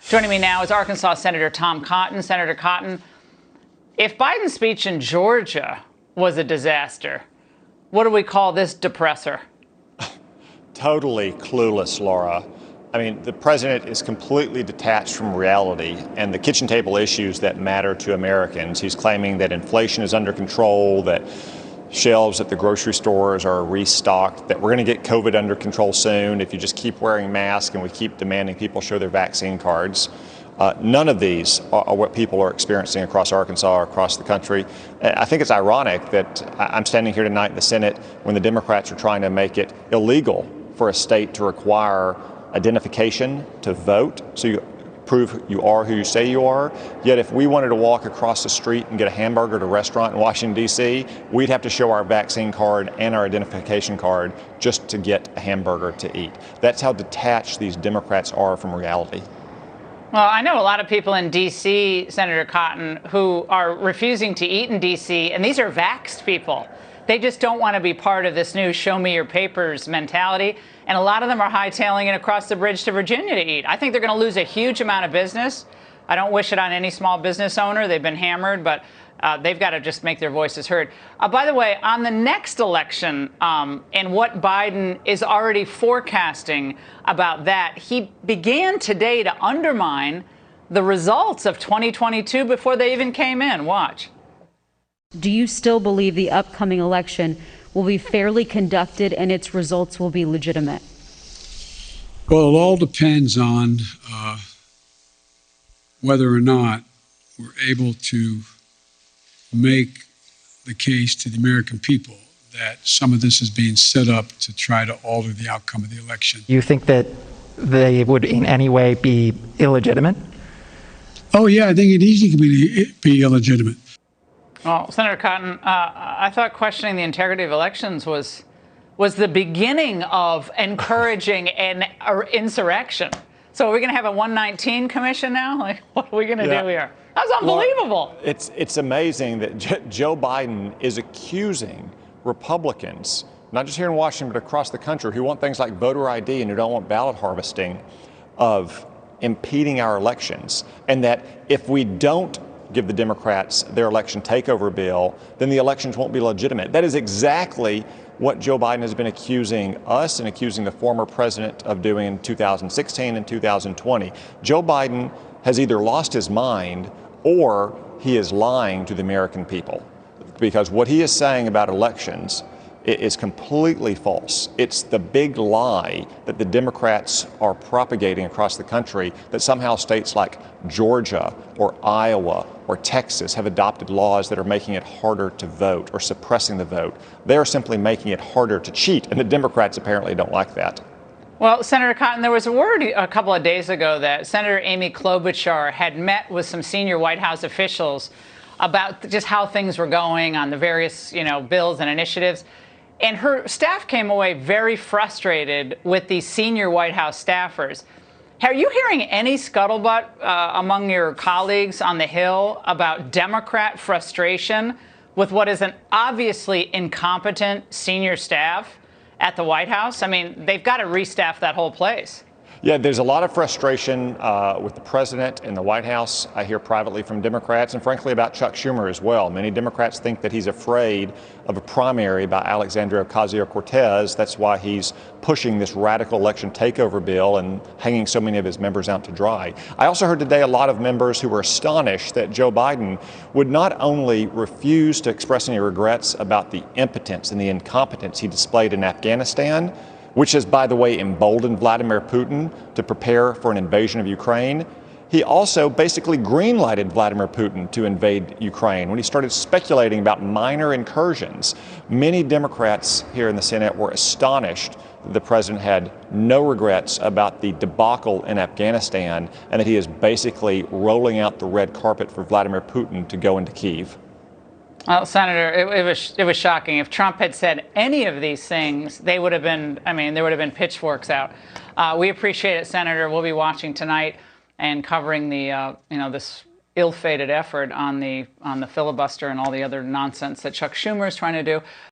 Joining me now is Arkansas Senator Tom Cotton. Senator Cotton, if Biden's speech in Georgia was a disaster, what do we call this depressor? Totally clueless, Laura. I mean, the president is completely detached from reality and the kitchen table issues that matter to Americans. He's claiming that inflation is under control, that shelves at the grocery stores are restocked, that we're going to get COVID under control soon if you just keep wearing masks and we keep demanding people show their vaccine cards. None of these are what people are experiencing across Arkansas or across the country. I think it's ironic that I'm standing here tonight in the Senate when the Democrats are trying to make it illegal for a state to require identification to vote, so you prove you are who you say you are. Yet if we wanted to walk across the street and get a hamburger at a restaurant in Washington, D.C., we'd have to show our vaccine card and our identification card just to get a hamburger to eat. That's how detached these Democrats are from reality. Well, I know a lot of people in D.C., Senator Cotton, who are refusing to eat in D.C., and these are vaxxed people. They just don't want to be part of this new show me your papers mentality. And a lot of them are hightailing it across the bridge to Virginia to eat. I think they're going to lose a huge amount of business. I don't wish it on any small business owner. They've been hammered, but they've got to just make their voices heard. By the way, on the next election and what Biden is already forecasting about that, he began today to undermine the results of 2022 before they even came in. Watch. Do you still believe the upcoming election will be fairly conducted and its results will be legitimate? Well, it all depends on whether or not we're able to make the case to the American people that some of this is being set up to try to alter the outcome of the election. You think that they would in any way be illegitimate? Oh, yeah, I think it easily can be illegitimate. Well, Senator Cotton, I thought questioning the integrity of elections was the beginning of encouraging an insurrection. So are we going to have a 119 commission now? Like, what are we going to do here? That's unbelievable. Well, it's amazing that Joe Biden is accusing Republicans, not just here in Washington, but across the country, who want things like voter ID and who don't want ballot harvesting, of impeding our elections. And that if we don't give the Democrats their election takeover bill, then the elections won't be legitimate. That is exactly what Joe Biden has been accusing us and accusing the former president of doing in 2016 and 2020. Joe Biden has either lost his mind or he is lying to the American people, because what he is saying about elections is completely false. It's the big lie that the Democrats are propagating across the country, that somehow states like Georgia or Iowa or Texas have adopted laws that are making it harder to vote or suppressing the vote. They're simply making it harder to cheat, and the Democrats apparently don't like that. Well, Senator Cotton, there was a word a couple of days ago that Senator Amy Klobuchar had met with some senior White House officials about just how things were going on the various, bills and initiatives. And her staff came away very frustrated with these senior White House staffers. Are you hearing any scuttlebutt among your colleagues on the Hill about Democrat frustration with what is an obviously incompetent senior staff at the White House? I mean, they've got to restaff that whole place. Yeah, there's a lot of frustration with the president and the White House. I hear privately from Democrats and frankly about Chuck Schumer as well. Many Democrats think that he's afraid of a primary by Alexandria Ocasio-Cortez. That's why he's pushing this radical election takeover bill and hanging so many of his members out to dry. I also heard today a lot of members who were astonished that Joe Biden would not only refuse to express any regrets about the impotence and the incompetence he displayed in Afghanistan, which has, by the way, emboldened Vladimir Putin to prepare for an invasion of Ukraine. He also basically green-lighted Vladimir Putin to invade Ukraine when he started speculating about minor incursions. Many Democrats here in the Senate were astonished that the president had no regrets about the debacle in Afghanistan and that he is basically rolling out the red carpet for Vladimir Putin to go into Kyiv. Well, Senator, it was shocking. If Trump had said any of these things, they would have been, there would have been pitchforks out. We appreciate it, Senator. We'll be watching tonight and covering the, this ill-fated effort on the filibuster and all the other nonsense that Chuck Schumer is trying to do.